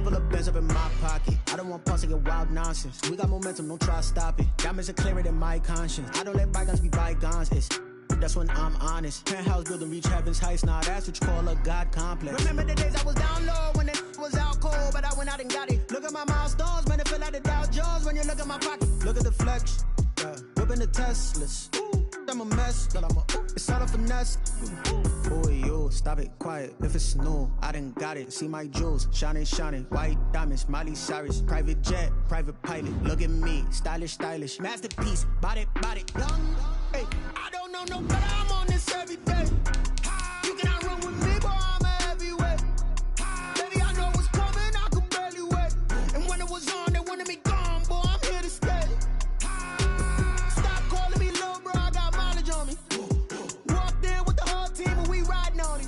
Couple of bands up in my pocket. I don't want pulse to get wild nonsense. We got momentum, don't try to stop it. Diamonds are clearer than my conscience. I don't let bygones be bygones. That's when I'm honest. Penthouse building, reach heaven's heights. Nah, that's what you call a God complex. Remember the days I was down low when it was out cold, but I went out and got it. Look at my milestones, man, it feel like the Dow Jones when you look at my pocket. Look at the flex, whipping the Teslas. I'm a mess, but it's all a finesse. Boy, you stop it, quiet. If it's new, I done got it. See my jewels, shining, white diamonds, Miley Cyrus, private jet, private pilot. Look at me, stylish, masterpiece, body, young. Hey, I don't know no better. I'm on this every day. You cannot run with me, boy. I'm a heavyweight. Baby, I know what's coming. I could barely wait. And when it was on, they wanted me gone, boy. I'm here to stay. Stop calling me little bro. I got mileage on me. Walked in with the whole team and we riding on it.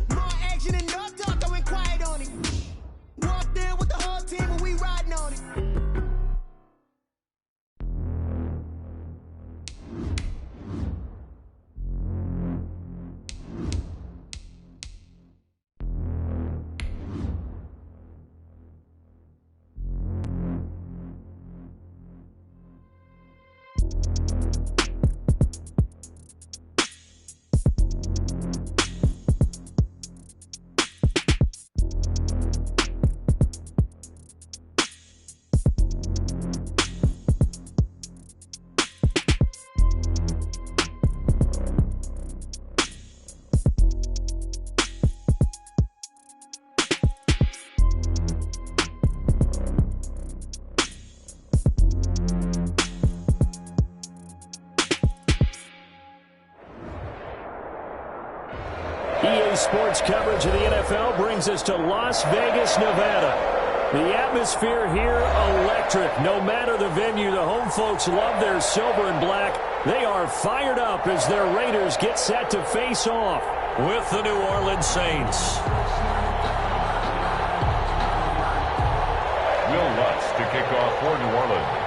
More action and no talk. I went quiet on it. Walked in with the whole team and we riding on it. EA Sports coverage of the NFL brings us to Las Vegas, Nevada. The atmosphere here, electric. No matter the venue, the home folks love their silver and black. They are fired up as their Raiders get set to face off with the New Orleans Saints. Will Lutz to kick off for New Orleans.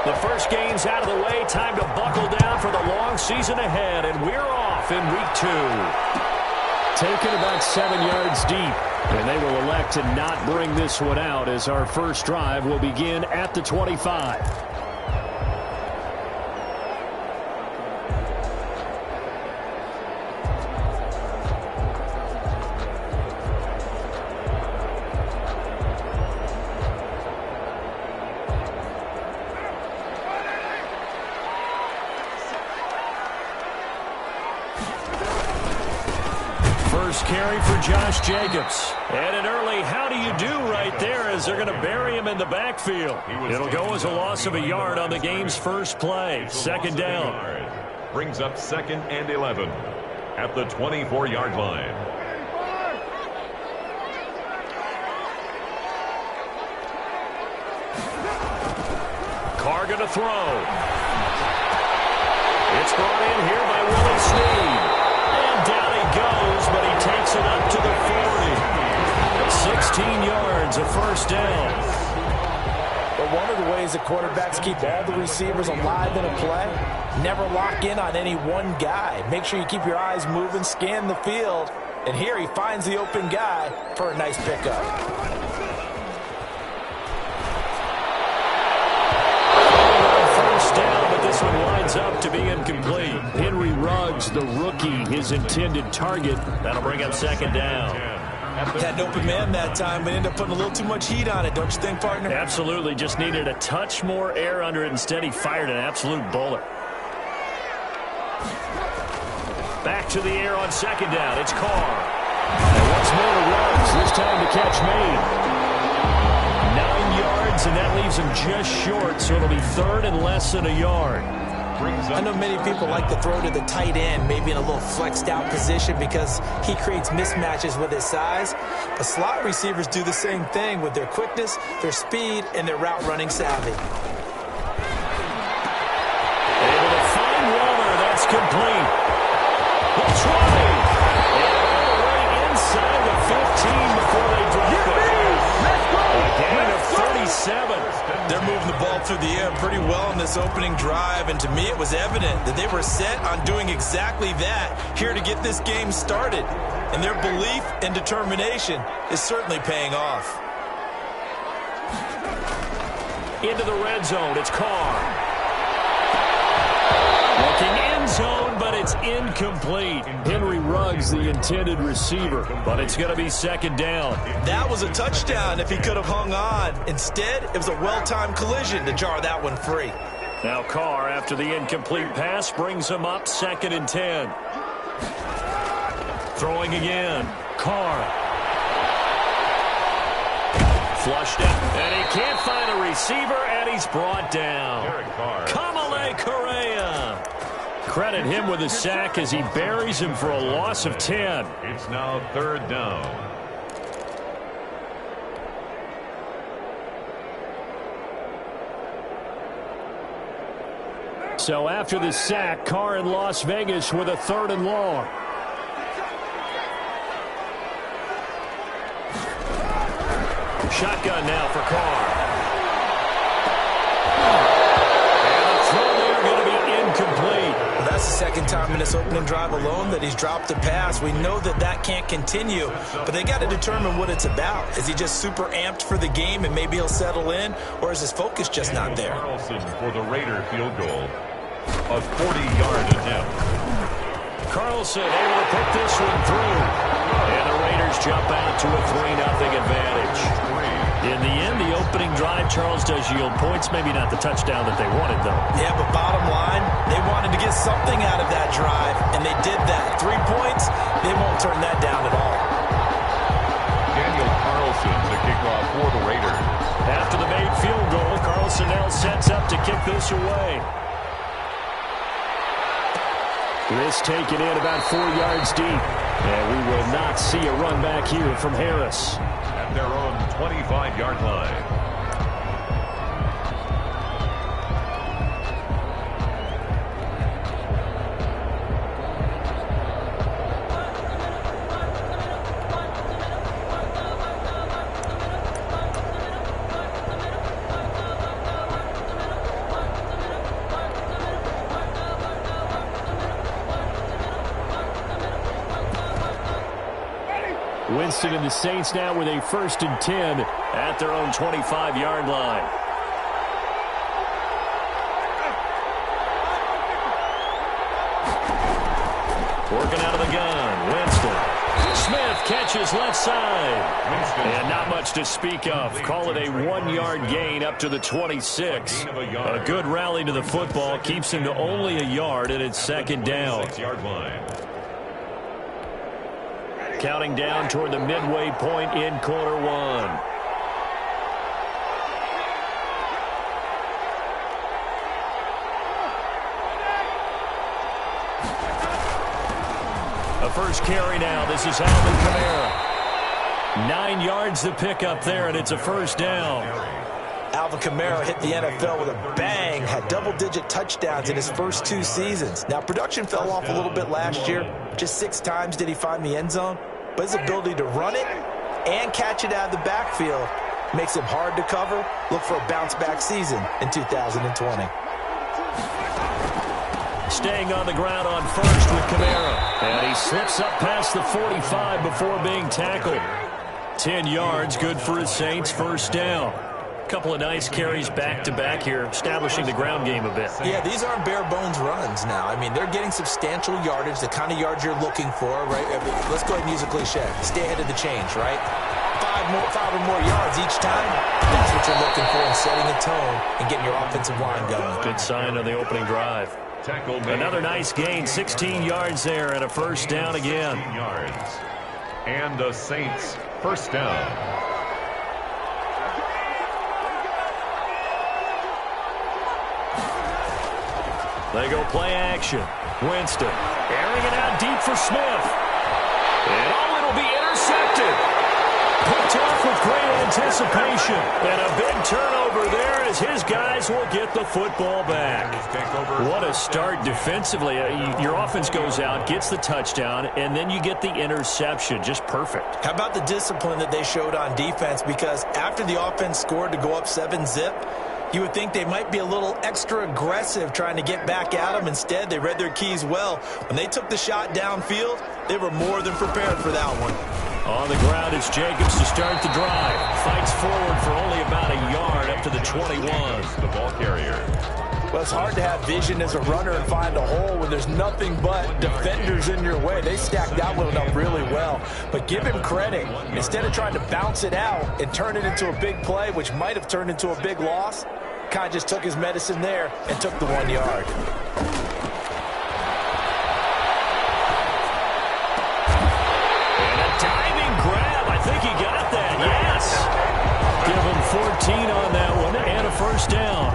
The first game's out of the way. Time to buckle down for the long season ahead, and we're off in week 2. Taken about 7 yards deep, and they will elect to not bring this one out as our first drive will begin at the 25. Carry for Josh Jacobs. And an early how do you do right there as they're going to bury him in the backfield. It'll go as a loss of a yard on the game's first play. Second down. Brings up 2nd and 11 at the 24-yard line. Carr going to throw. It's brought in here by Willie Snead. And down he goes, but he takes it up to the 40. 16 yards, a first down. But one of the ways that quarterbacks keep all the receivers alive in a play, never lock in on any one guy. Make sure you keep your eyes moving, scan the field. And here he finds the open guy for a nice pickup. First down, but this one winds up to be incomplete. Henry Ruggs, the rookie, his intended target. That'll bring up second down. Had an open man that time, but ended up putting a little too much heat on it, don't you think, partner? Absolutely. Just needed a touch more air under it. Instead, he fired an absolute bullet. Back to the air on second down. It's Carr. And once more to Ruggs. This time to catch Maine. 9 yards, and that leaves him just short, so it'll be third and less than a yard. I know many people like to throw to the tight end, maybe in a little flexed out position because he creates mismatches with his size. But slot receivers do the same thing with their quickness, their speed, and their route running savvy. Able to find Waller. That's complete. He'll try. And right inside the 15 before they drop it. A gain of 37. They're moving the ball through the air pretty well in this opening drive, and to me it was evident that they were set on doing exactly that here to get this game started. And their belief and determination is certainly paying off. Into the red zone, it's Carr. Looking end zone, but it's incomplete. Henry Ruggs, the intended receiver, but it's going to be second down. That was a touchdown if he could have hung on. Instead, it was a well-timed collision to jar that one free. Now Carr, after the incomplete pass, brings him up 2nd and 10. Throwing again. Carr. Flushed out, and he can't find a receiver, and he's brought down. Kamale Correa. Credit him with a sack as he buries him for a loss of 10. It's now 3rd down. So after the sack, Carr in Las Vegas with a 3rd and long. Shotgun now for Carr. And the throw there going to be incomplete. Well, that's the second time in this opening drive alone that he's dropped a pass. We know that that can't continue, but they got to determine what it's about. Is he just super amped for the game and maybe he'll settle in, or is his focus just not there? Carlson for the Raider field goal. A 40-yard attempt. Carlson able to put this one through. And the Raiders jump out to a 3-0 advantage. In the end, the opening drive, Charles, does yield points. Maybe not the touchdown that they wanted, though. Yeah, but bottom line, they wanted to get something out of that drive, and they did that. 3 points, they won't turn that down at all. Daniel Carlson to kick off for the Raiders. After the made field goal, Carlson now sets up to kick this away. This taken in about 4 yards deep. And we will not see a run back here from Harris. At their own 25-yard line. Winston and the Saints now with a 1st and 10 at their own 25-yard line. Working out of the gun, Winston. Smith catches left side. And not much to speak of. Call it a 1-yard gain up to the 26. A good rally to the football keeps him to only a yard, and it's second down. 6-yard line. Counting down toward the midway point in quarter one. A first carry now. This is Alvin Kamara. 9 yards to pick up there, and it's a first down. Alvin Kamara hit the NFL with a bang, had double-digit touchdowns in his first 2 seasons. Now, production fell off a little bit last year. Just 6 times did he find the end zone. But his ability to run it and catch it out of the backfield makes him hard to cover. Look for a bounce-back season in 2020. Staying on the ground on first with Kamara. And he slips up past the 45 before being tackled. 10 yards, good for his Saints, first down. Couple of nice carries back-to-back here, establishing the ground game a bit. Yeah, these aren't bare-bones runs now. I mean, they're getting substantial yardage, the kind of yards you're looking for, right? Let's go ahead and use a cliche. Stay ahead of the change, right? 5 or more yards each time. That's what you're looking for in setting a tone and getting your offensive line going. Good sign on the opening drive. Another nice gain, 16 yards there, and a first down again. 16 yards. And the Saints, first down. They go play action. Winston airing it out deep for Smith. And it'll be intercepted. Picked off with great anticipation. And a big turnover there as his guys will get the football back. What a start defensively. Your offense goes out, gets the touchdown, and then you get the interception. Just perfect. How about the discipline that they showed on defense? Because after the offense scored to go up 7-zip, You would think they might be a little extra aggressive trying to get back at him. Instead, they read their keys well. When they took the shot downfield, they were more than prepared for that one. On the ground, it's Jacobs to start the drive. Fights forward for only about a yard up to the 21. The ball carrier. Well, it's hard to have vision as a runner and find a hole when there's nothing but defenders in your way. They stacked that one up really well. But give him credit. Instead of trying to bounce it out and turn it into a big play, which might have turned into a big loss, kind of just took his medicine there and took the 1 yard. And a diving grab. I think he got that. Yes. Give him 14 on that one and a first down.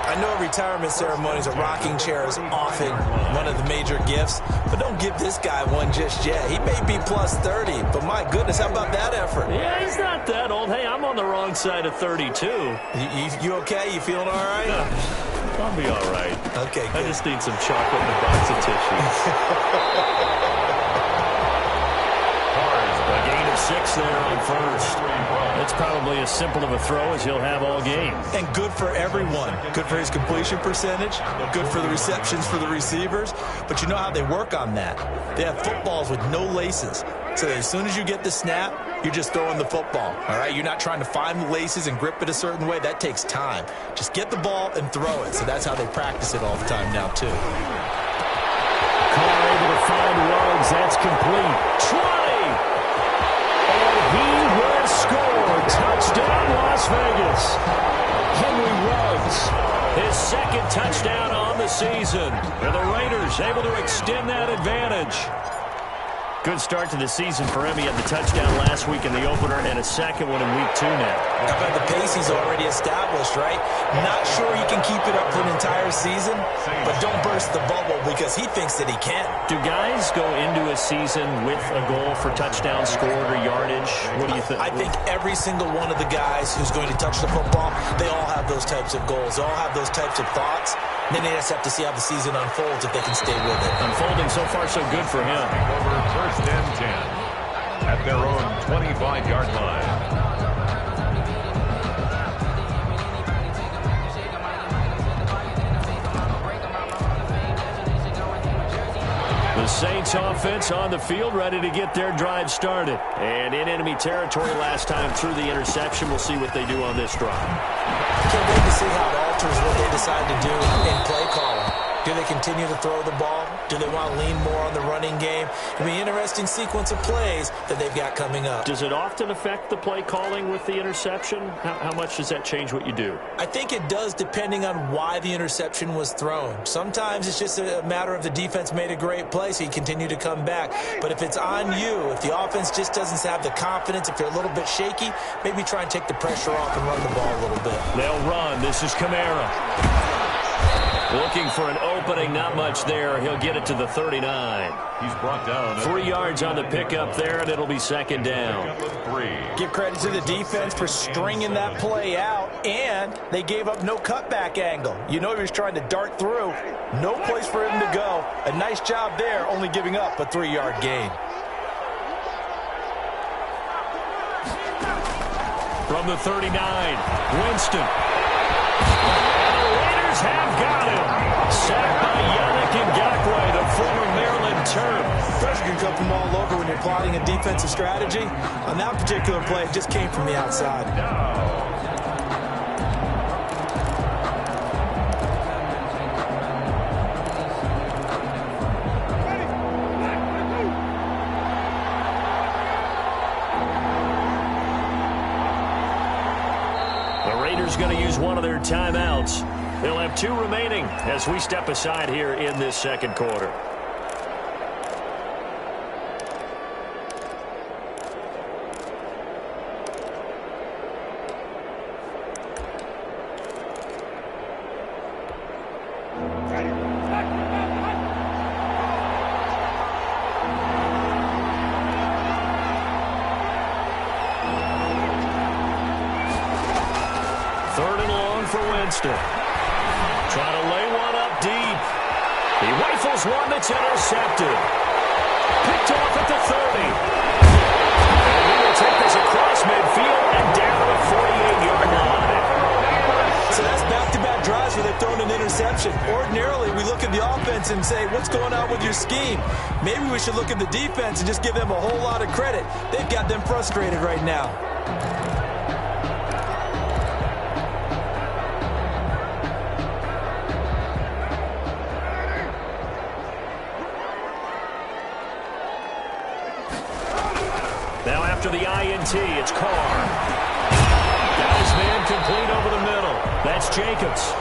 I know retirement ceremonies, a rocking chair is often one of the major gifts, but don't give this guy one just yet. He may be plus 30, but my goodness, how about that effort? Yeah, he's not that old. Hey, I'm on the wrong side of 32. You okay? You feeling all right? I'll be all right. Okay, good. I just need some chocolate and a box of tissues. A gain of 6 there on first. That's probably as simple of a throw as he'll have all game. And good for everyone. Good for his completion percentage. Good for the receptions for the receivers. But you know how they work on that. They have footballs with no laces. So as soon as you get the snap, you're just throwing the football. All right? You're not trying to find the laces and grip it a certain way. That takes time. Just get the ball and throw it. So that's how they practice it all the time now, too. Carr able to find Ruggs. That's complete. 20! And he will score. Touchdown, Las Vegas. Henry Ruggs, his second touchdown on the season. And the Raiders able to extend that advantage. Good start to the season for him. He had the touchdown last week in the opener and a second one in week 2 now. How about the pace he's already established, right? Not sure he can keep it up for an entire season, but don't burst the bubble because he thinks that he can. Do guys go into a season with a goal for touchdown scored or yardage? What do you think? I think every single one of the guys who's going to touch the football, they all have those types of goals. They all have those types of thoughts. Then they just have to see how the season unfolds if they can stay with it. Unfolding so far so good for him. Over first and 10 at their own 25-yard line. The Saints offense on the field, ready to get their drive started. And in enemy territory last time through the interception. We'll see what they do on this drive. Can't wait to see how it alters what they decide to do in play calling. Do they continue to throw the ball? Do they want to lean more on the running game? It'll be an interesting sequence of plays that they've got coming up. Does it often affect the play calling with the interception? How much does that change what you do? I think it does depending on why the interception was thrown. Sometimes it's just a matter of the defense made a great play, so you continue to come back. But if it's on you, if the offense just doesn't have the confidence, if you're a little bit shaky, maybe try and take the pressure off and run the ball a little bit. They'll run. This is Kamara. Looking for an opening, not much there. He'll get it to the 39. He's brought down 3 yards on the pickup there, and it'll be second down. 3. Give credit to the defense for stringing that play out, and they gave up no cutback angle. You know he was trying to dart through. No place for him to go. A nice job there, only giving up a 3-yard gain. From the 39, Winston. Have got him. Sacked by Yannick Ngakoue, the former Maryland Terp. Pressure can come from all over when you're plotting a defensive strategy. On that particular play, it just came from the outside. The Raiders going to use one of their timeouts. They'll have 2 remaining as we step aside here in this second quarter. Third and long for Winston. Trying to lay one up deep. He rifles one that's intercepted. Picked off at the 30. And he will take this across midfield and down to the 48-yard line. So that's have thrown an interception. Ordinarily, we look at the offense and say, what's going on with your scheme? Maybe we should look at the defense and just give them a whole lot of credit. They've got them frustrated right now. Now after the INT, it's Carr. Got his man complete over the middle. That's Jacobs.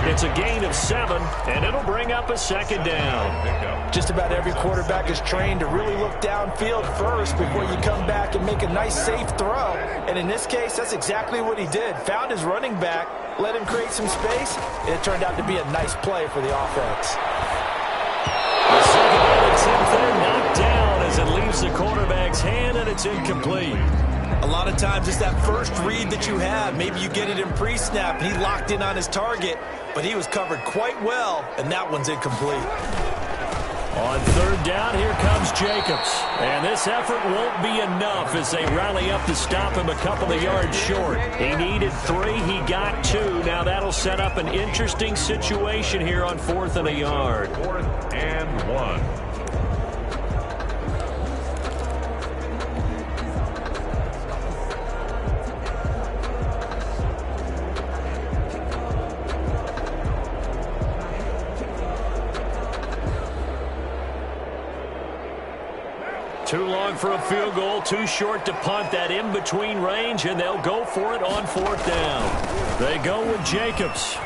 It's a gain of 7, and it'll bring up a second down. Just about every quarterback is trained to really look downfield first before you come back and make a nice, safe throw. And in this case, that's exactly what he did. Found his running back, let him create some space, and it turned out to be a nice play for the offense. The second down attempt there knocked down as it leaves the quarterback's hand, and it's incomplete. A lot of times it's that first read that you have. Maybe you get it in pre-snap, and he locked in on his target, but he was covered quite well, and that one's incomplete. On third down, here comes Jacobs. And this effort won't be enough as they rally up to stop him a couple of yards short. He needed 3, he got 2. Now that'll set up an interesting situation here on 4th and a yard. 4th and 1. Too long for a field goal, too short to punt. That in-between range, and they'll go for it on 4th down. They go with Jacobs.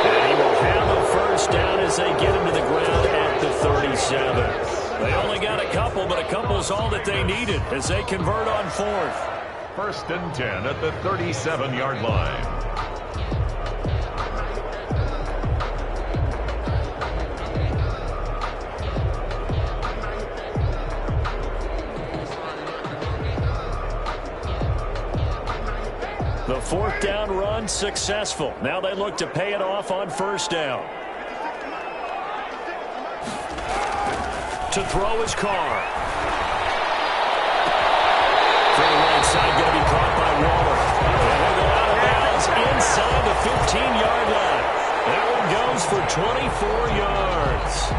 And he will have a first down as they get him to the ground at the 37. They only got a couple, but a couple's all that they needed as they convert on 4th. 1st and 10 at the 37-yard line. The 4th down run successful. Now they look to pay it off on 1st down. To throw his Carr. For the right side, going to be caught by Waller. And he'll go out of bounds inside the 15-yard line. That one goes for 24 yards.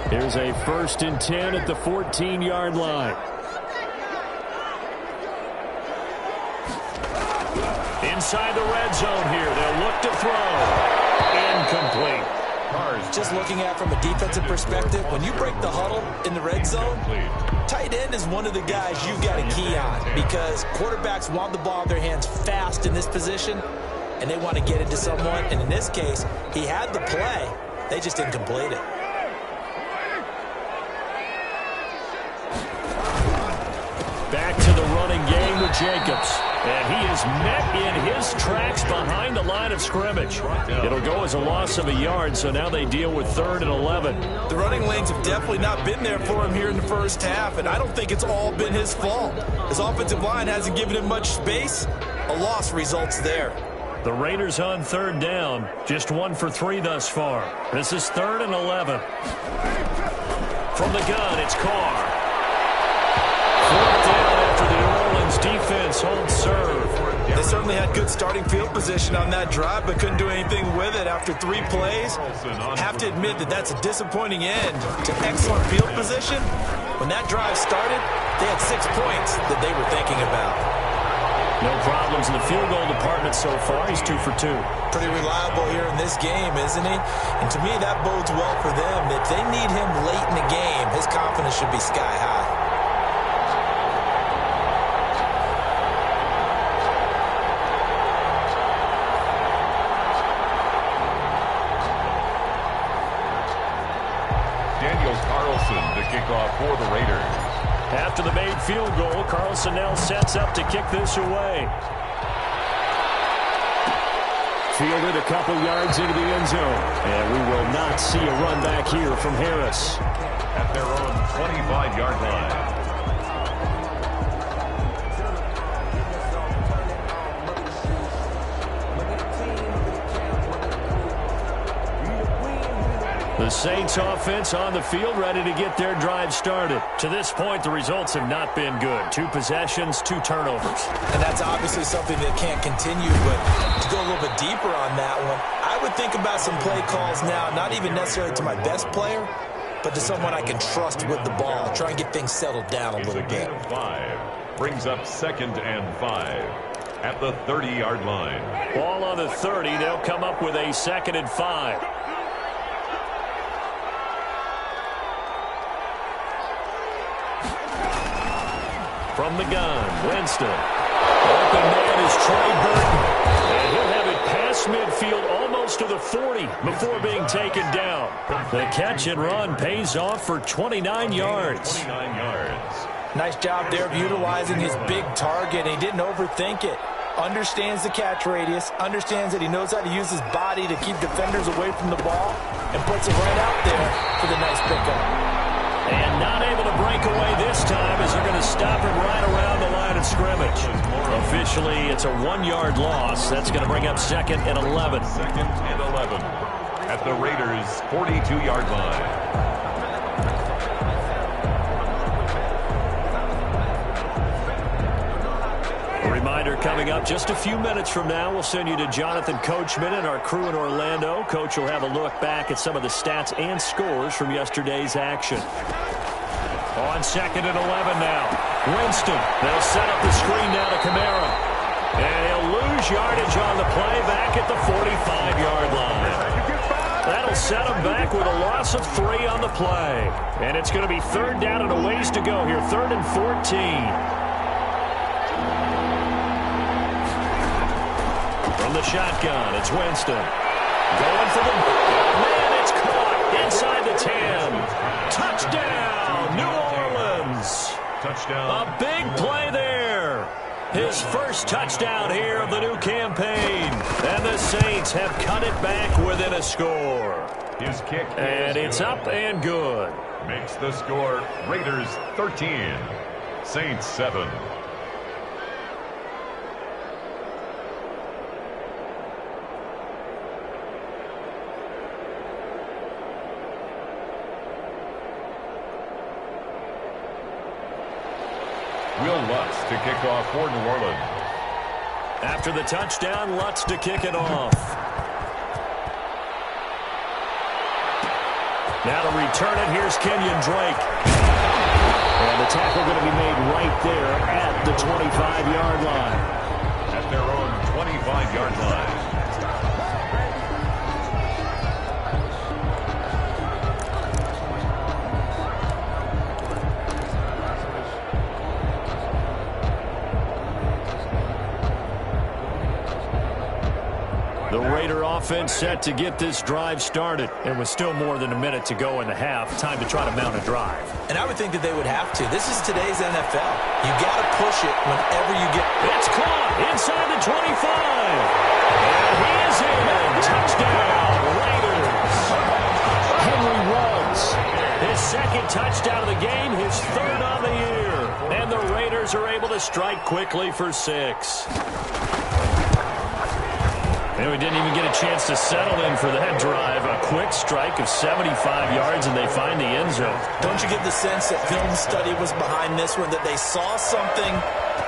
Here's a 1st and 10 at the 14-yard line. Inside the red zone here. They'll look to throw. Incomplete. Just looking at it from a defensive perspective, when you break the huddle in the red zone, tight end is one of the guys you've got a key on because quarterbacks want the ball in their hands fast in this position, and they want to get into someone. And in this case, he had the play. They just didn't complete it. Back to the running game with Jacobs. And he is met in his tracks behind the line of scrimmage. It'll go as a loss of a yard, so now they deal with 3rd and 11. The running lanes have definitely not been there for him here in the first half, and I don't think it's all been his fault. His offensive line hasn't given him much space. A loss results there. The Raiders on 3rd down, just 1 for 3 thus far. This is 3rd and 11. From the gun, it's Carr. 4th down after the Orleans defense holds serve. They certainly had good starting field position on that drive, but couldn't do anything with it after 3 plays. Have to admit that that's a disappointing end to excellent field position. When that drive started, they had 6 points that they were thinking about. No problems in the field goal department so far. He's 2 for 2. Pretty reliable here in this game, isn't he? And to me, that bodes well for them. If they need him late in the game, his confidence should be sky high. To kick off for the Raiders. After the made field goal, Carlson now sets up to kick this away. Fielded a couple yards into the end zone. And we will not see a run back here from Harris. At their own 25-yard line. The Saints offense on the field, ready to get their drive started. To this point, the results have not been good. 2 possessions, 2 turnovers. And that's obviously something that can't continue, but to go a little bit deeper on that one, I would think about some play calls now, not even necessarily to my best player, but to someone I can trust with the ball. Try and get things settled down a little bit. 5 brings up 2nd and 5 at the 30-yard line. Ball on the 30. They'll come up with a 2nd and 5. From the gun, Winston. Open man is Trey Burton. And he'll have it past midfield almost to the 40 before being taken down. The catch and run pays off for 29 yards. 29 yards. Nice job there of utilizing his big target. He didn't overthink it. Understands the catch radius. Understands that he knows how to use his body to keep defenders away from the ball. And puts it right out there for the nice pickup. And not able to break away this time as they're going to stop him right around the line of scrimmage. Officially, it's a 1-yard loss. That's going to bring up 2nd and 11. 2nd and 11 at the Raiders' 42-yard line. A reminder coming up just a few minutes from now, we'll send you to Jonathan Coachman and our crew in Orlando. Coach will have a look back at some of the stats and scores from yesterday's action. On 2nd and 11 now. Winston. They'll set up the screen now to Kamara. And he'll lose yardage on the play back at the 45-yard line. That'll set him back with a loss of 3 on the play. And it's going to be 3rd down and a ways to go here. 3rd and 14. From the shotgun, it's Winston. Going for the man, it's caught inside the 10. Touchdown, New Orleans. Touchdown. A big play there. His first touchdown here of the new campaign. And the Saints have cut it back within a score. His kick and it's up and good. Makes the score Raiders 13, Saints 7. Will Lutz to kick off for New Orleans. After the touchdown, Lutz to kick it off. Now to return it, here's Kenyon Drake. And the tackle going to be made right there at the 25-yard line. At their own 25-yard line. The Raider offense set to get this drive started. And with still more than a minute to go in the half, time to try to mount a drive. And I would think that they would have to. This is today's NFL. You got to push it whenever you get... It's caught inside the 25. And he is in. Touchdown, Raiders. Henry Ruggs. His 2nd touchdown of the game, his 3rd on the year. And the Raiders are able to strike quickly for 6. And we didn't even get a chance to settle in for that drive. A quick strike of 75 yards, and they find the end zone. Don't you get the sense that film study was behind this one, that they saw something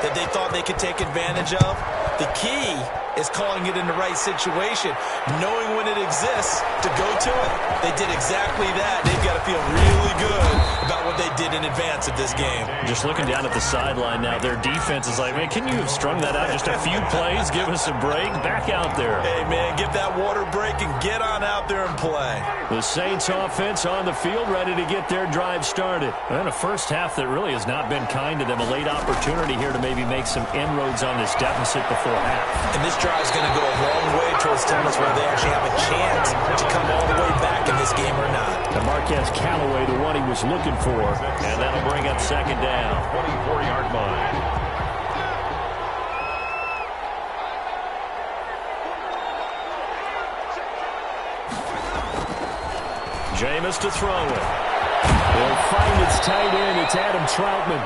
that they thought they could take advantage of? The key is calling it in the right situation, knowing when it exists to go to it. They did exactly that. They've got to feel really good about what they did in advance of this game. Just looking down at the sideline now, their defense is like, man, can you have strung that out just a few plays? Give us a break. Back out there. Hey, man, give that water break and get on out there and play. The Saints offense on the field, ready to get their drive started. And a first half that really has not been kind to them. A late opportunity here to maybe make some inroads on this deficit before half. And this drive's going to go a long way towards telling us whether they actually have a chance to come all the way back in this game or not. And Marquez Callaway, the one he was looking for. And that'll bring up 2nd down. 24-yard line. Jameis to throw it. They'll find its tight end. It's Adam Troutman.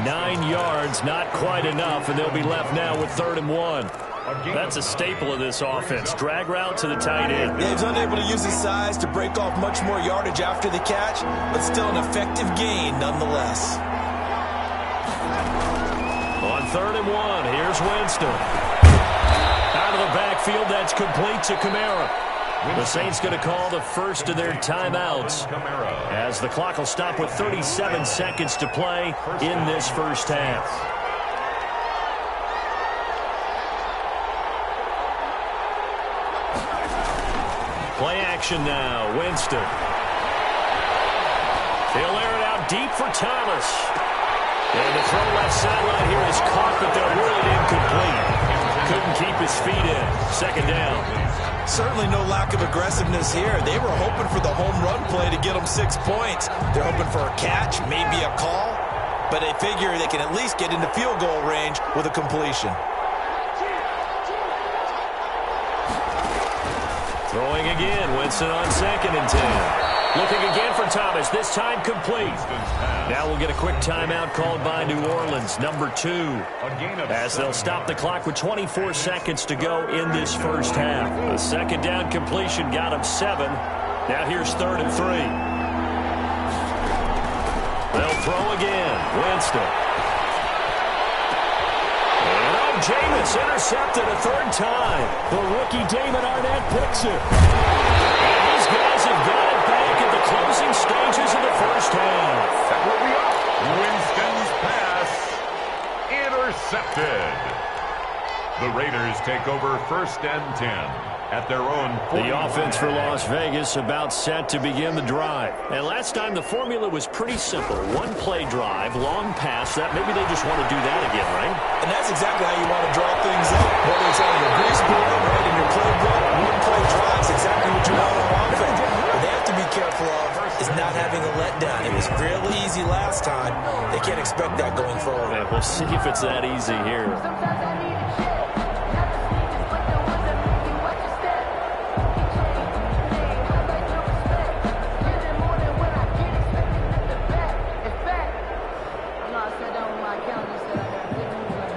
9 yards, not quite enough, and they'll be left now with 3rd and 1. That's a staple of this offense. Drag route to the tight end. Yeah, he's unable to use his size to break off much more yardage after the catch, but still an effective gain nonetheless. On 3rd and 1, here's Winston. Out of the backfield, that's complete to Kamara. The Saints going to call the first of their timeouts as the clock will stop with 37 seconds to play in this first half. Play action now, Winston. They'll air it out deep for Thomas. And the throw left sideline here is caught, but they're really incomplete. Couldn't keep his feet in. 2nd down. Certainly no lack of aggressiveness here. They were hoping for the home run play to get them 6 points. They're hoping for a catch, maybe a call, but they figure they can at least get into field goal range with a completion. Throwing again, Winston on 2nd and 10. Looking again for Thomas, this time complete. Now we'll get a quick timeout called by New Orleans, number 2. As they'll stop the clock with 24 seconds to go in this first half. A 2nd down completion got him 7. Now here's 3rd and 3. They'll throw again, Winston. Jameis intercepted a 3rd time. The rookie Damon Arnett picks it. And these guys have got it back at the closing stages of the first half. That will be up. Winston's pass intercepted. The Raiders take over 1st and 10 at their own 40. The offense for Las Vegas about set to begin the drive. And last time the formula was pretty simple. 1-play drive, long pass. That maybe they just want to do that again, right? And that's exactly how you want to draw things up. Whether it's on your grease board or right in your playbook, 1-play drive is exactly what you want on offense. What they have to be careful of is not having a letdown. It was fairly easy last time. They can't expect that going forward. Yeah, we'll see if it's that easy here.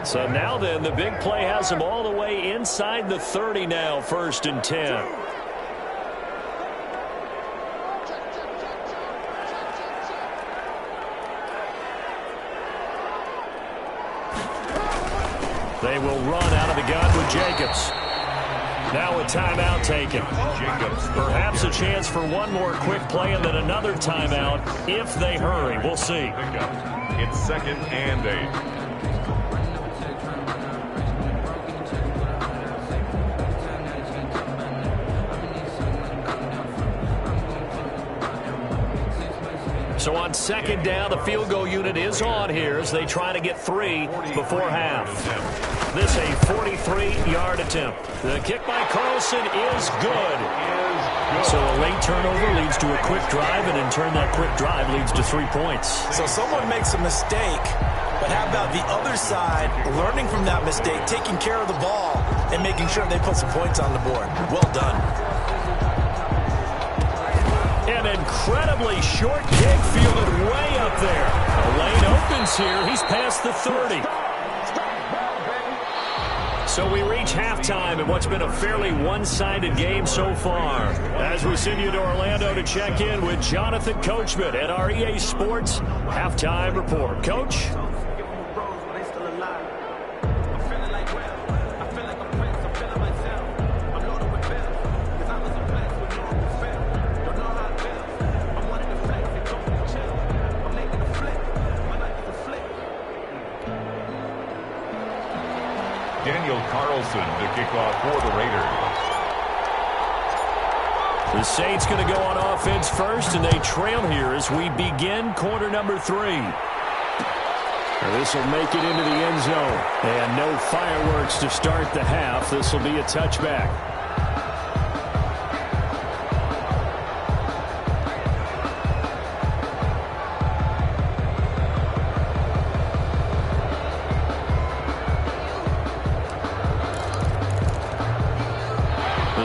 So now then, the big play has them all the way inside the 30 now, 1st and 10. They will run out of the gun with Jacobs. Now a timeout taken. Perhaps a chance for one more quick play and then another timeout if they hurry. We'll see. It's 2nd and 8. So on 2nd down, the field goal unit is on here as they try to get 3 before half. This a 43-yard attempt. The kick by Carlson is good. So a late turnover leads to a quick drive, and in turn that quick drive leads to 3 points. So someone makes a mistake, but how about the other side learning from that mistake, taking care of the ball, and making sure they put some points on the board? Well done. An incredibly short kick fielded way up there. The lane opens here. He's past the 30. So we reach halftime in what's been a fairly one-sided game so far. As we send you to Orlando to check in with Jonathan Coachman at our EA Sports Halftime Report. Coach? Carlson to kick off for the Raiders. The Saints going to go on offense first, and they trail here as we begin quarter number 3. This will make it into the end zone. And no fireworks to start the half. This will be a touchback.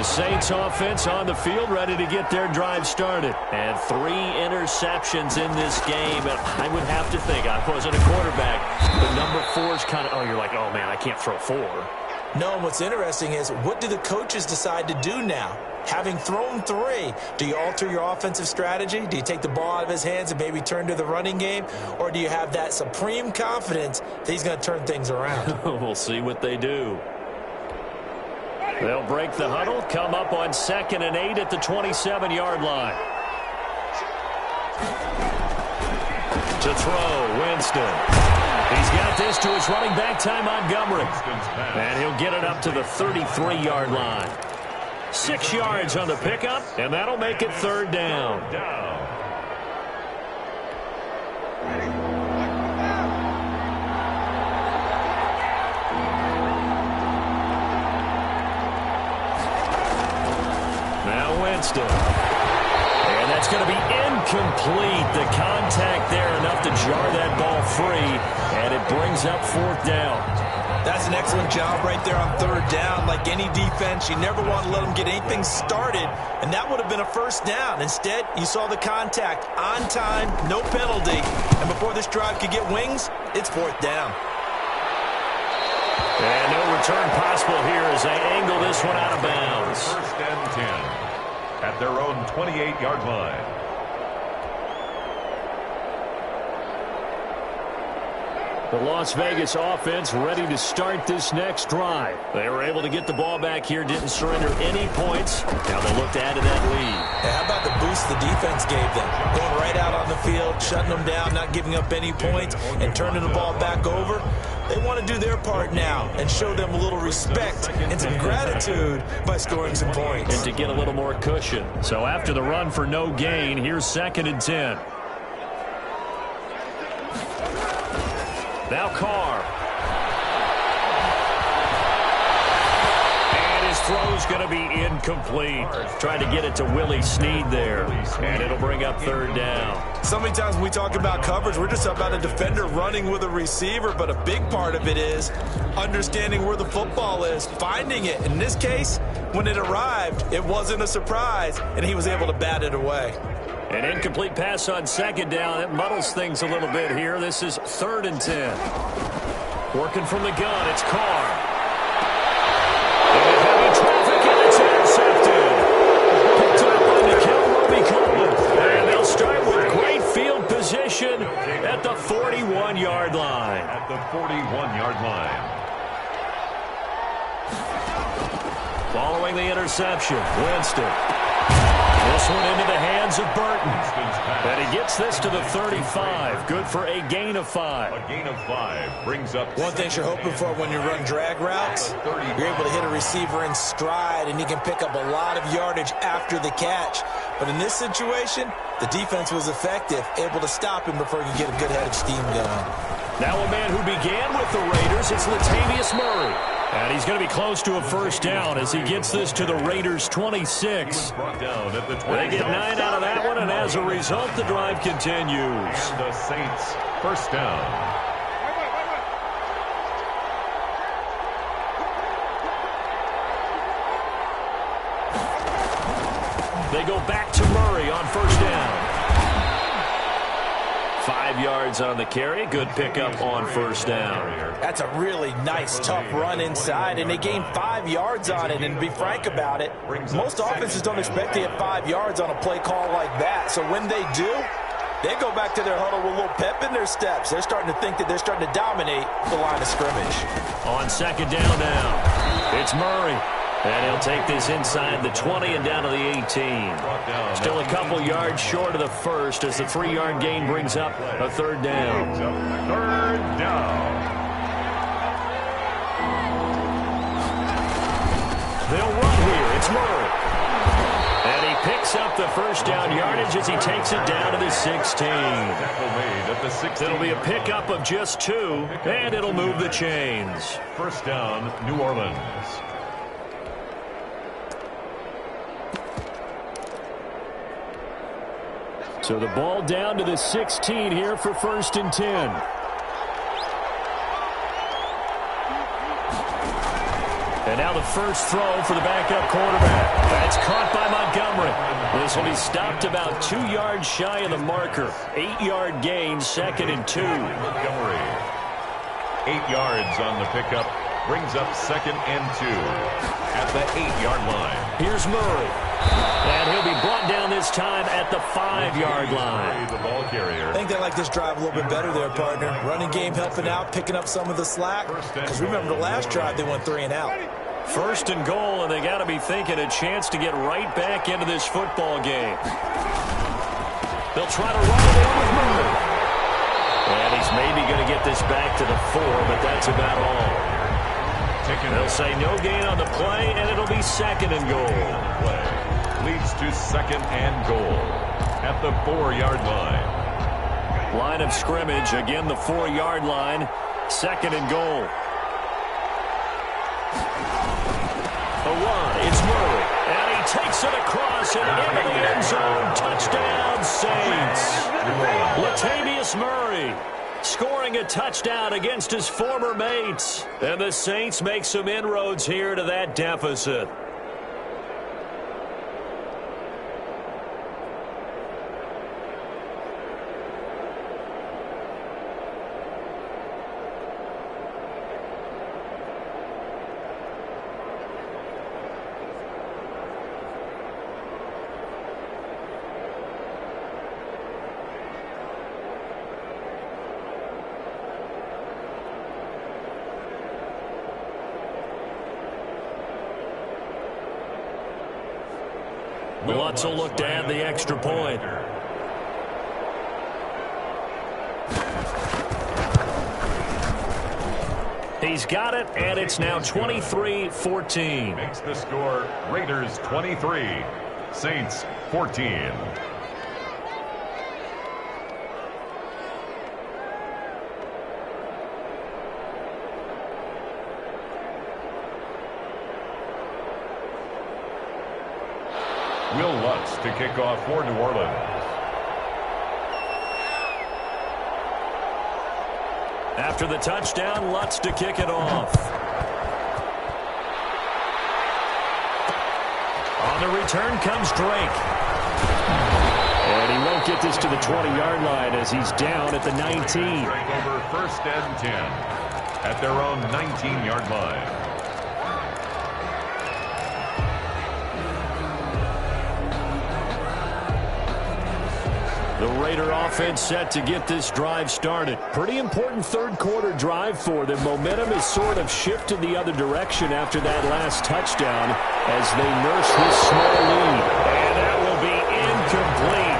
Saints offense on the field, ready to get their drive started. And 3 interceptions in this game. And I would have to think, I wasn't a quarterback, but number 4 is kind of, oh, you're like, oh, man, I can't throw 4. No, what's interesting is, what do the coaches decide to do now? Having thrown 3, do you alter your offensive strategy? Do you take the ball out of his hands and maybe turn to the running game? Or do you have that supreme confidence that he's going to turn things around? We'll see what they do. They'll break the huddle, come up on 2nd and 8 at the 27-yard line. To throw, Winston. He's got this to his running back, Ty Montgomery. And he'll get it up to the 33-yard line. 6 yards on the pickup, and that'll make it 3rd down. Now Winston. And that's going to be incomplete. The contact there enough to jar that ball free, and it brings up 4th down. That's an excellent job right there on 3rd down. Like any defense, you never want to let them get anything started, and that would have been a 1st down. Instead, you saw the contact on time, no penalty, and before this drive could get wings, it's 4th down. And no return possible here as they angle this one out of bounds. 1st and 10 at their own 28-yard line. The Las Vegas offense ready to start this next drive. They were able to get the ball back here, didn't surrender any points. Now they look to add to that lead. How about the boost the defense gave them? Going right out on the field, shutting them down, not giving up any points, and turning the ball back over. They want to do their part now and show them a little respect and some gratitude by scoring some points. And to get a little more cushion. So after the run for no gain, here's 2nd and 10. Now Carr. And his throw's going to be incomplete. Trying to get it to Willie Snead there. And it'll bring up 3rd down. So many times when we talk about coverage, we're just about a defender running with a receiver, but a big part of it is understanding where the football is, finding it. In this case, when it arrived, it wasn't a surprise, and he was able to bat it away. An incomplete pass on 2nd down. It muddles things a little bit here. This is 3rd and 10. Working from the gun, it's Carr. And heavy traffic, and it's intercepted. Picked up on the kill, Roby Coleman. And they'll start with great field position at the 41-yard line. At the 41-yard line. Following the interception, Winston. This one into the hands of Burton. And he gets this to the 35. Good for a gain of 5. A gain of 5 brings up. One thing you're hoping for when you run drag routes, you're able to hit a receiver in stride, and he can pick up a lot of yardage after the catch. But in this situation, the defense was effective, able to stop him before he could get a good head of steam going. Now a man who began with the Raiders, it's Latavius Murray. And he's going to be close to a 1st down as he gets this to the Raiders' 26. They get 9 out of that one, and as a result, the drive continues. And the Saints, 1st down. They go back to Murray on 1st down. 5 yards on the carry. Good pickup on 1st down. That's a really nice, tough run inside, and they gained 5 yards on it. And to be frank about it, most offenses don't expect to get 5 yards on a play call like that. So when they do, they go back to their huddle with a little pep in their steps. They're starting to think that they're starting to dominate the line of scrimmage. On 2nd down now, it's Murray. And he'll take this inside the 20 and down to the 18. Still a couple yards short of the 1st as the 3-yard gain brings up a 3rd down. 3rd down. They'll run here. It's Murray. And he picks up the 1st down yardage as he takes it down to the 16. It'll be a pickup of just 2, and it'll move the chains. 1st down, New Orleans. So the ball down to the 16 here for 1st and 10. And now the first throw for the backup quarterback. That's caught by Montgomery. This will be stopped about 2 yards shy of the marker. 8-yard gain, 2nd and 2. Montgomery. 8 yards on the pickup. Brings up 2nd and 2 at the 8-yard line. Here's Murray. And he'll be brought down this time at the 5-yard line. The ball carrier. I think they like this drive a little bit better there, partner. Running game helping out, picking up some of the slack. Because remember the last drive, they went 3 and out. 1st and goal, and they got to be thinking a chance to get right back into this football game. They'll try to run it in with Murray. And he's maybe going to get this back to the 4, but that's about all. They'll say no gain on the play, and it'll be 2nd and goal. Leads to 2nd and goal at the 4-yard line. Line of scrimmage, again the 4-yard line, 2nd and goal. The run, it's Murray, and he takes it across and into the end zone. Touchdown, Saints. Latavius Murray scoring a touchdown against his former mates. And the Saints make some inroads here to that deficit. Lutz will look to add the extra point. He's got it, and it's now 23-14. Makes the score Raiders 23, Saints 14. Will Lutz to kick off for New Orleans. After the touchdown, Lutz to kick it off. On the return comes Drake. And he won't get this to the 20-yard line as he's down at the 19. Over 1st and 10 at their own 19-yard line. The Raider offense set to get this drive started. Pretty important 3rd quarter drive for them. Momentum has sort of shifted the other direction after that last touchdown as they nurse this small lead. And that will be incomplete.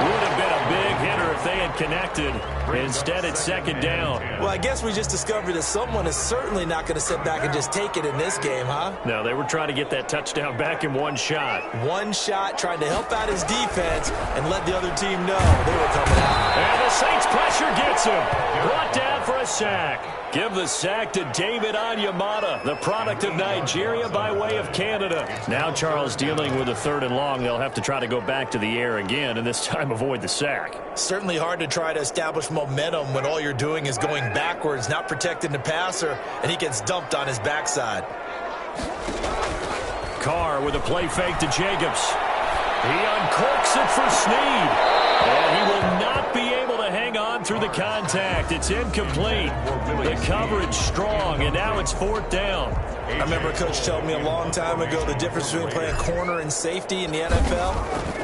Would have been a big hitter if they had connected. Instead, it's 2nd down. Well, I guess we just discovered that someone is certainly not going to sit back and just take it in this game, huh? No, they were trying to get that touchdown back in one shot. One shot, trying to help out his defense and let the other team know they were coming out. And the Saints pressure gets him. Brought down for a sack. Give the sack to David Onyemata, the product of Nigeria by way of Canada. Now Charles dealing with a 3rd and long. They'll have to try to go back to the air again, and this time avoid the sack. Certainly hard to try to establish momentum when all you're doing is going backwards, not protecting the passer, and he gets dumped on his backside. Carr with a play fake to Jacobs. He uncorks it for Snead. And he will not be able to hang on through the contact. It's incomplete. The coverage strong, and now it's 4th down. I remember a coach told me a long time ago the difference between playing corner and safety in the NFL.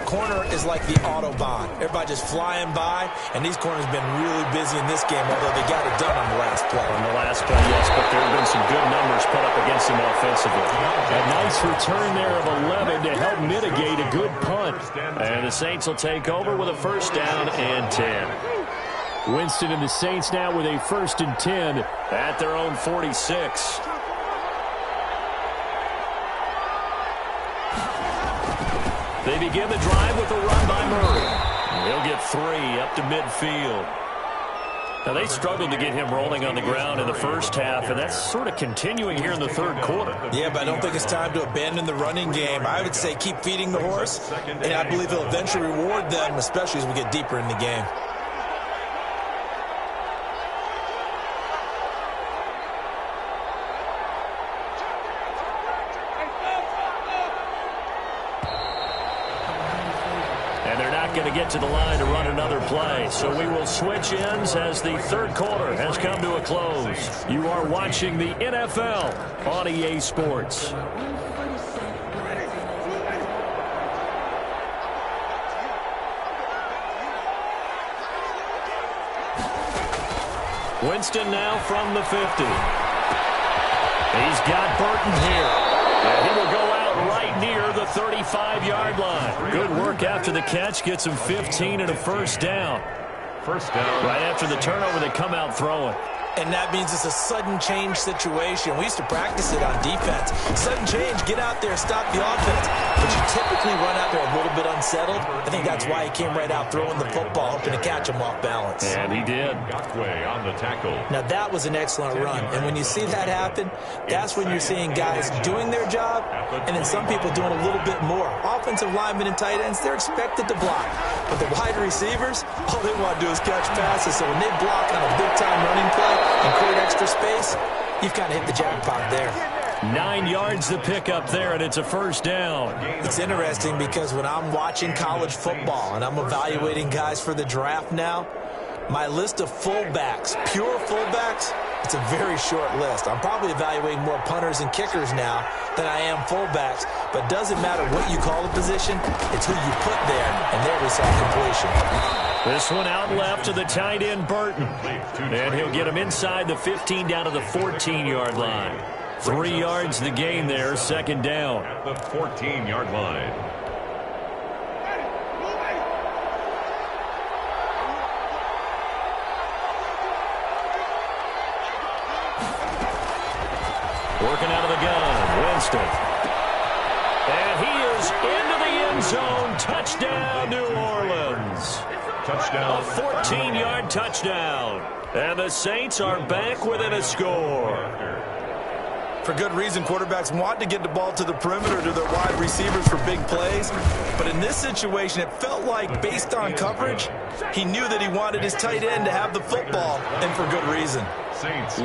Corner is like the Autobahn. Everybody just flying by, and these corners have been really busy in this game, although they got it done on the last play. On the last play, yes, but there have been some good numbers put up against them offensively. A nice return there of 11 to help mitigate a good punt. And the Saints will take over with a 1st down and 10. Winston and the Saints now with a 1st and 10 at their own 46. They begin the drive with a run by Murray. He'll get 3 up to midfield. Now, they struggled to get him rolling on the ground in the first half, and that's sort of continuing here in the 3rd quarter. Yeah, but I don't think it's time to abandon the running game. I would say keep feeding the horse, and I believe he'll eventually reward them, especially as we get deeper in the game. And they're not going to get to the line to run another play. So we will switch ends as the third quarter has come to a close. You are watching the NFL on EA Sports. Winston now from the 50. He's got Burton here. And he will go out right near the 35-yard line. Good work after the catch. Gets him 15 and a first down. First down. Right after the turnover, they come out throwing. And that means it's a sudden change situation. We used to practice it on defense. Sudden change, get out there, stop the offense. But you typically run out there a little bit unsettled. I think that's why he came right out throwing the football, hoping to catch him off balance. And he did. Gakwe on the tackle. Now, that was an excellent run. And when you see that happen, that's when you're seeing guys doing their job and then some people doing a little bit more. Offensive linemen and tight ends, they're expected to block. But the wide receivers, all they want to do is catch passes. So when they block on a big-time running play and create extra space, you've kind of hit the jackpot there. 9 yards to pick up there, and it's a first down. It's interesting because when I'm watching college football and I'm evaluating guys for the draft now, my list of fullbacks, pure fullbacks, it's a very short list. I'm probably evaluating more punters and kickers now than I am fullbacks, but it doesn't matter what you call the position, it's who you put there, and there we saw completion. This one out left to the tight end, Burton. And he'll get him inside the 15 down to the 14-yard line. 3 yards the gain there, second down. At the 14-yard line. Working out of the gun, Winston. And he is into the end zone. Touchdown, New Orleans. Touchdown. A 14-yard touchdown. And the Saints are back within a score. For good reason, quarterbacks want to get the ball to the perimeter to their wide receivers for big plays. But in this situation, it felt like, based on coverage, he knew that he wanted his tight end to have the football, and for good reason.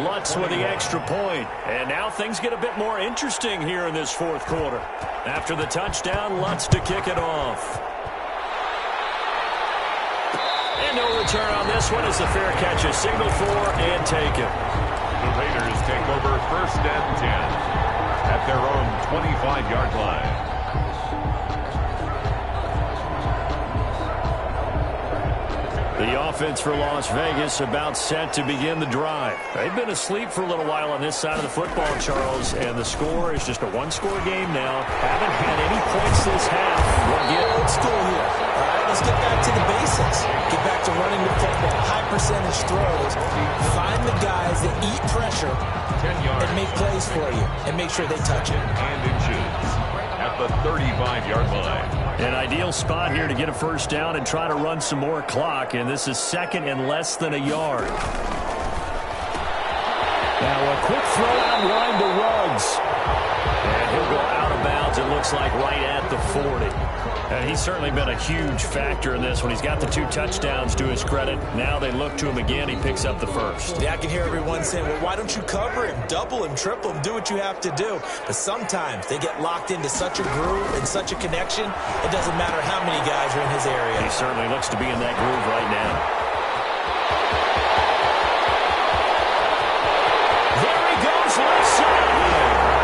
Lutz with the extra point. And now things get a bit more interesting here in this fourth quarter. After the touchdown, Lutz to kick it off. And no return on this one as the fair catch is signaled for and taken. The Raiders take over first and 10 at their own 25-yard line. The offense for Las Vegas about set to begin the drive. They've been asleep for a little while on this side of the football, Charles, and the score is just a one-score game now. Haven't had any points this half. We'll get old school here. All right, let's get back to the basics. Get back to running the football, high percentage throws. Find the guys that eat pressure 10 yards. and make plays for you and make sure they touch it. And inches at the 35-yard line. An ideal spot here to get a first down and try to run some more clock, and this is second and less than a yard. Now a quick throw out line to Ruggs. And he'll go out of bounds, it looks like, right at the 40. And he's certainly been a huge factor in this one. He's got the 2 touchdowns to his credit. Now they look to him again. He picks up the first. Yeah, I can hear everyone saying, well, why don't you cover him, double him, triple him, do what you have to do. But sometimes they get locked into such a groove and such a connection, it doesn't matter how many guys are in his area. He certainly looks to be in that groove right now. There he goes, left side.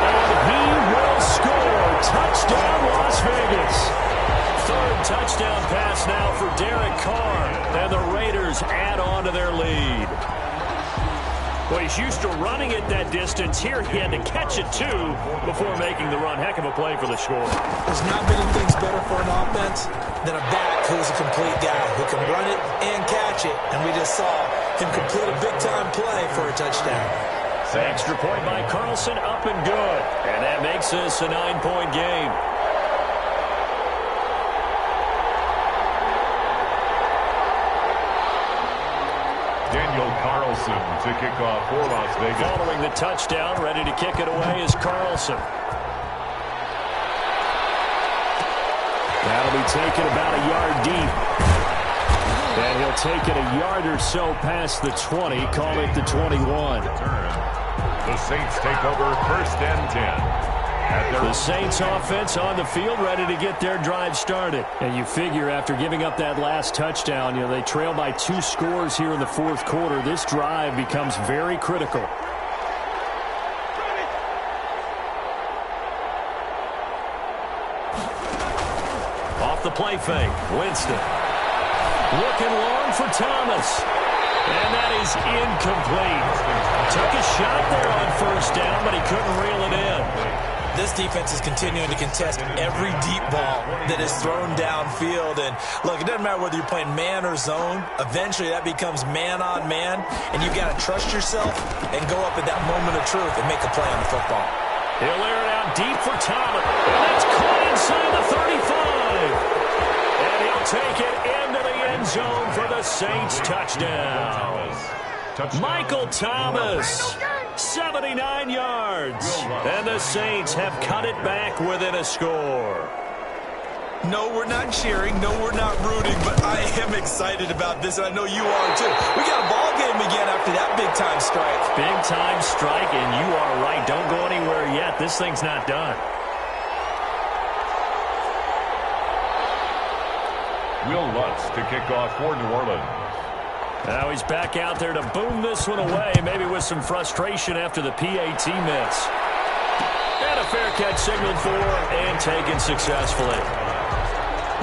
And he will score. Touchdown, Las Vegas. Third touchdown pass now for Derek Carr. And the Raiders add on to their lead. Well, he's used to running it that distance. Here he had to catch it, too, before making the run. Heck of a play for the score. There's not many things better for an offense than a back who's a complete guy who can run it and catch it. And we just saw him complete a big-time play for a touchdown. Extra point by Carlson, up and good. And that makes this a 9-point game. Daniel Carlson to kick off for Las Vegas. Following the touchdown, ready to kick it away is Carlson. That'll be taken about a yard deep. And he'll take it a yard or so past the 20, call it the 21. The Saints take over first and 10 The Saints offense on the field, ready to get their drive started. And you figure after giving up that last touchdown, they trail by 2 scores here in the fourth quarter. This drive becomes very critical. Off the play fake, Winston. Looking long for Thomas. And that is incomplete. Took a shot there on first down, but he couldn't reel it in. This defense is continuing to contest every deep ball that is thrown downfield. And, look, it doesn't matter whether you're playing man or zone. Eventually, that becomes man-on-man, and you've got to trust yourself and go up at that moment of truth and make a play on the football. He'll air it out deep for Thomas. And that's caught inside the 35. And he'll take it into the end zone for the Saints touchdown. Michael Thomas. 79 yards. And the Saints have cut it back within a score. No, we're not cheering. No, we're not rooting. But I am excited about this, and I know you are too. We got a ball game again after that big-time strike. Big-time strike, and you are right. Don't go anywhere yet. This thing's not done. Will Lutz to kick off for New Orleans. Now he's back out there to boom this one away, maybe with some frustration after the PAT miss. And a fair catch signaled for and taken successfully.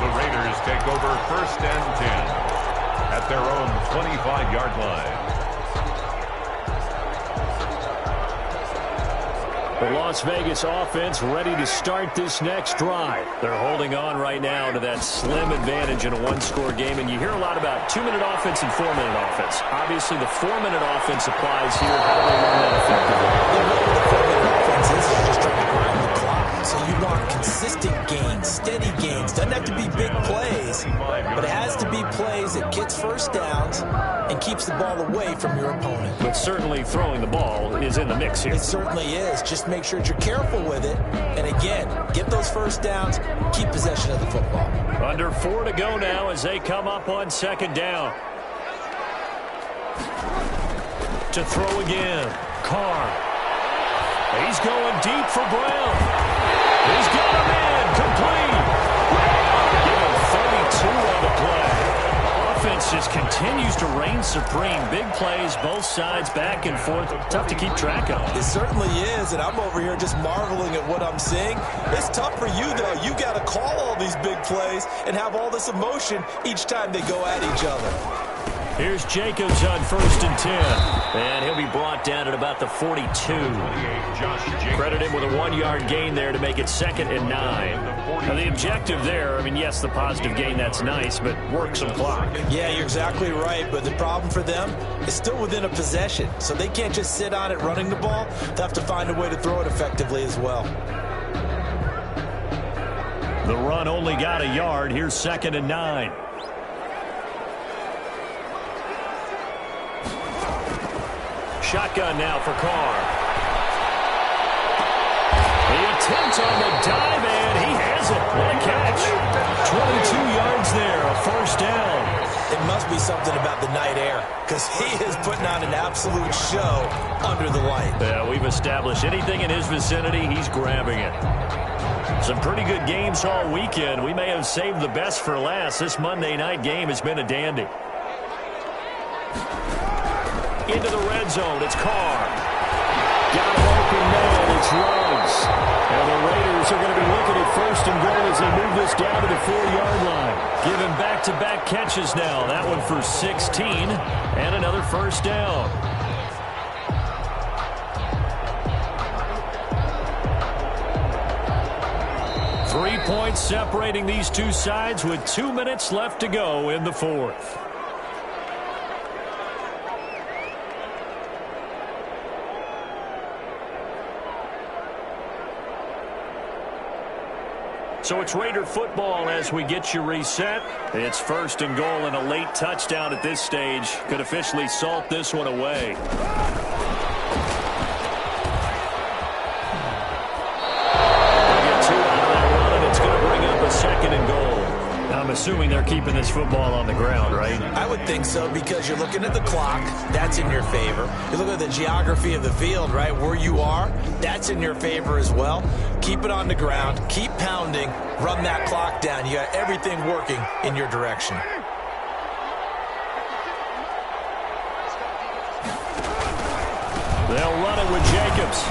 The Raiders take over 1st and 10 at their own 25-yard line. The Las Vegas offense ready to start this next drive. They're holding on right now to that slim advantage in a one-score game. And you hear a lot about 2-minute offense and 4-minute offense. Obviously, the 4-minute offense applies here. How do they run that effectively? The way the 4-minute offense is just trying to grind the clock. So you want consistent gains, steady gains. Doesn't have to be big plays, but it has to be plays that gets first downs and keeps the ball away from your opponent. But certainly throwing the ball is in the mix here. It certainly is. Just make sure that you're careful with it. And again, get those first downs, keep possession of the football. Under 4 to go now as they come up on 2nd down. To throw again. Carr. He's going deep for Brown. He's got him in. Complete. Give him 32 on the play. Offense just continues to reign supreme. Big plays, both sides, back and forth. Tough to keep track of. It certainly is, and I'm over here just marveling at what I'm seeing. It's tough for you, though. You got to call all these big plays and have all this emotion each time they go at each other. Here's Jacobs on 1st and 10. And he'll be brought down at about the 42. Credit him with a 1-yard gain there to make it 2nd and 9. Now, the objective there, I mean, yes, the positive gain, that's nice, but work some clock. Yeah, you're exactly right, but the problem for them is still within a possession, so they can't just sit on it running the ball. They'll have to find a way to throw it effectively as well. The run only got a yard. Here's 2nd and 9. Shotgun now for Carr. The attempt on the dive, and he has it. What a catch. 22 yards there, a 1st down. It must be something about the night air, because he is putting on an absolute show under the light. Yeah, we've established anything in his vicinity, he's grabbing it. Some pretty good games all weekend. We may have saved the best for last. This Monday night game has been a dandy. Into the red zone, it's Carr. Got an open man, it's Ruggs. And the Raiders are going to be looking at 1st and goal as they move this down to the 4-yard line. Giving back-to-back catches now. That one for 16, and another 1st down. Three points separating these two sides with 2 minutes left to go in the 4th. So it's Raider football as we get you reset. It's 1st and goal, and a late touchdown at this stage could officially salt this one away. They'll get 2 out of that run, and it's going to bring up a 2nd and goal. Now assuming they're keeping this football on the ground, right? I would think so, because you're looking at the clock. That's in your favor. You look at the geography of the field, right? Where you are, that's in your favor as well. Keep it on the ground. Keep pounding. Run that clock down. You got everything working in your direction. They'll run it with Jacobs.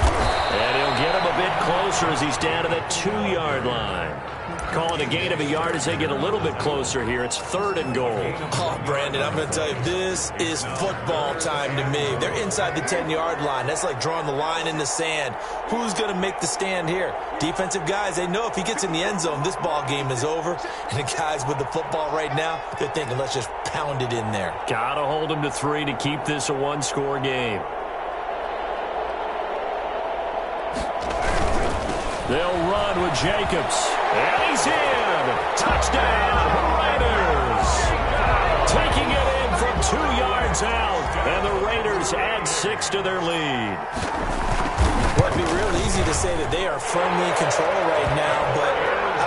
And he'll get him a bit closer as he's down to the 2-yard line. Call it a gain of a yard as they get a little bit closer here. It's 3rd and goal. Oh, Brandon, I'm going to tell you, this is football time to me. They're inside the 10-yard line. That's like drawing the line in the sand. Who's going to make the stand here? Defensive guys, they know if he gets in the end zone, this ball game is over. And the guys with the football right now, they're thinking, let's just pound it in there. Got to hold him to 3 to keep this a one-score game. They'll run with Jacobs. And he's in. Touchdown, Raiders. Taking it in from 2 yards out. And the Raiders add 6 to their lead. Well, it'd be real easy to say that they are firmly in control right now, but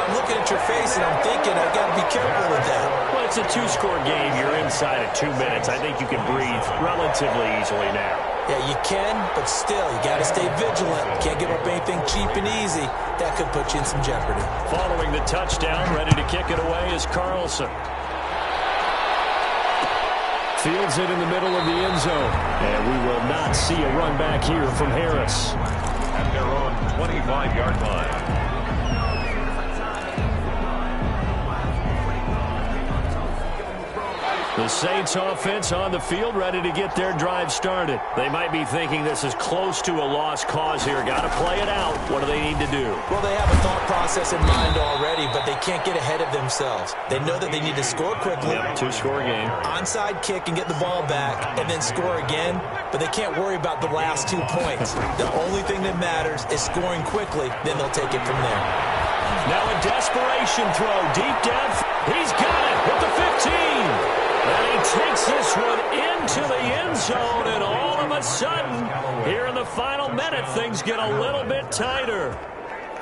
I'm looking at your face and I'm thinking I've got to be careful with that. Well, it's a 2-score game. You're inside at 2 minutes. I think you can breathe relatively easily now. Yeah, you can, but still, you got to stay vigilant. Can't give up anything cheap and easy. That could put you in some jeopardy. Following the touchdown, ready to kick it away is Carlson. Fields it in the middle of the end zone. And we will not see a run back here from Harris. At their own 25-yard line. The Saints offense on the field, ready to get their drive started. They might be thinking this is close to a lost cause here. Got to play it out. What do they need to do? Well, they have a thought process in mind already, but they can't get ahead of themselves. They know that they need to score quickly. Yep, 2-score game. Onside kick and get the ball back and then score again, but they can't worry about the last 2 points. The only thing that matters is scoring quickly, then they'll take it from there. Now a desperation throw deep down. He's got it with the 15. And he takes this one into the end zone, and all of a sudden, here in the final minute, things get a little bit tighter.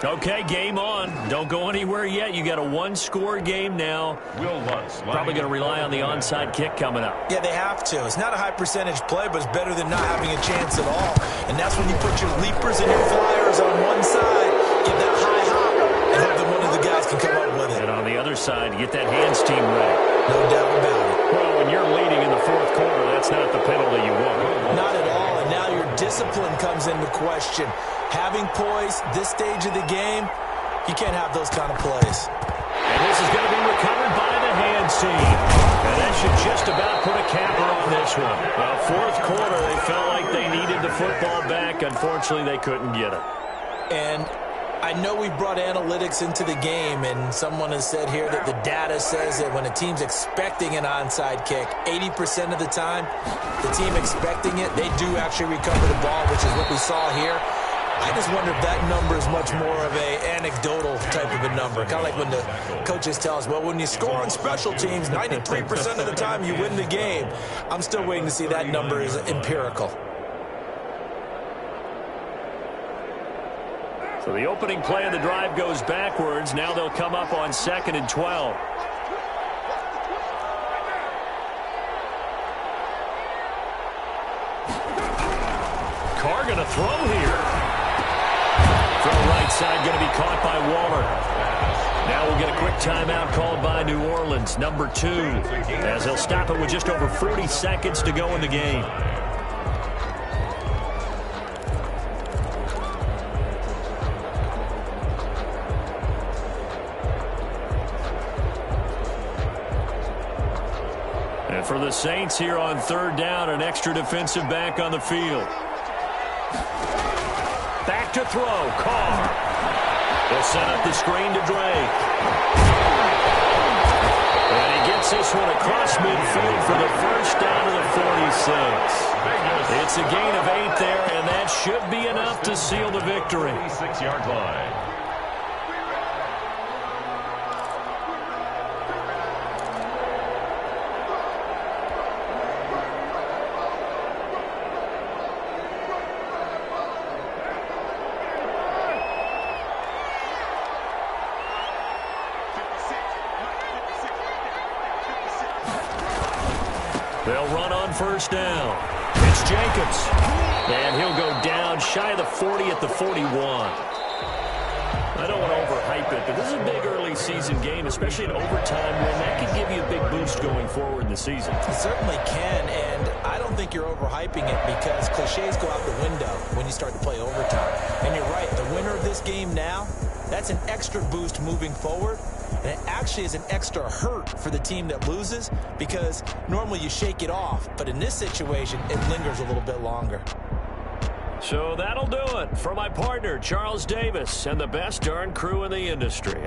Okay, game on. Don't go anywhere yet. You got a 1-score game now. Probably going to rely on the onside kick coming up. Yeah, they have to. It's not a high percentage play, but it's better than not having a chance at all. And that's when you put your leapers and your flyers on one side, get that high hop, and hope that one of the guys can come up with it. And on the other side, get that hands team ready. No doubt about it. Well, when you're leading in the 4th quarter, that's not the penalty you want. Not at all, and now your discipline comes into question. Having poise this stage of the game, you can't have those kind of plays. And this is going to be recovered by the hands team. And that should just about put a capper on this one. Well, 4th quarter, they felt like they needed the football back. Unfortunately, they couldn't get it. And I know we brought analytics into the game, and someone has said here that the data says that when a team's expecting an onside kick, 80% of the time, the team expecting it, they do actually recover the ball, which is what we saw here. I just wonder if that number is much more of a anecdotal type of a number. Kind of like when the coaches tell us, well, when you score on special teams, 93% of the time you win the game. I'm still waiting to see that number is empirical. So the opening play of the drive goes backwards. Now they'll come up on 2nd and 12. Carr going to throw here. From the right side, going to be caught by Waller. Now we'll get a quick timeout called by New Orleans, number 2, as they'll stop it with just over 40 seconds to go in the game. And for the Saints here on 3rd down, an extra defensive back on the field. Back to throw, Carr. They'll set up the screen to Drake. And he gets this one across midfield for the first down to the 46. It's a gain of 8 there, and that should be enough to seal the victory. 36-yard line. They'll run on first down. It's Jacobs. And he'll go down shy of the 40 at the 41. I don't want to overhype it, but this is a big early season game, especially in overtime, when that could give you a big boost going forward in the season. It certainly can, and I don't think you're overhyping it because cliches go out the window when you start to play overtime. And you're right, the winner of this game now, that's an extra boost moving forward. And it actually is an extra hurt for the team that loses because normally you shake it off. But in this situation, it lingers a little bit longer. So that'll do it for my partner, Charles Davis, and the best darn crew in the industry.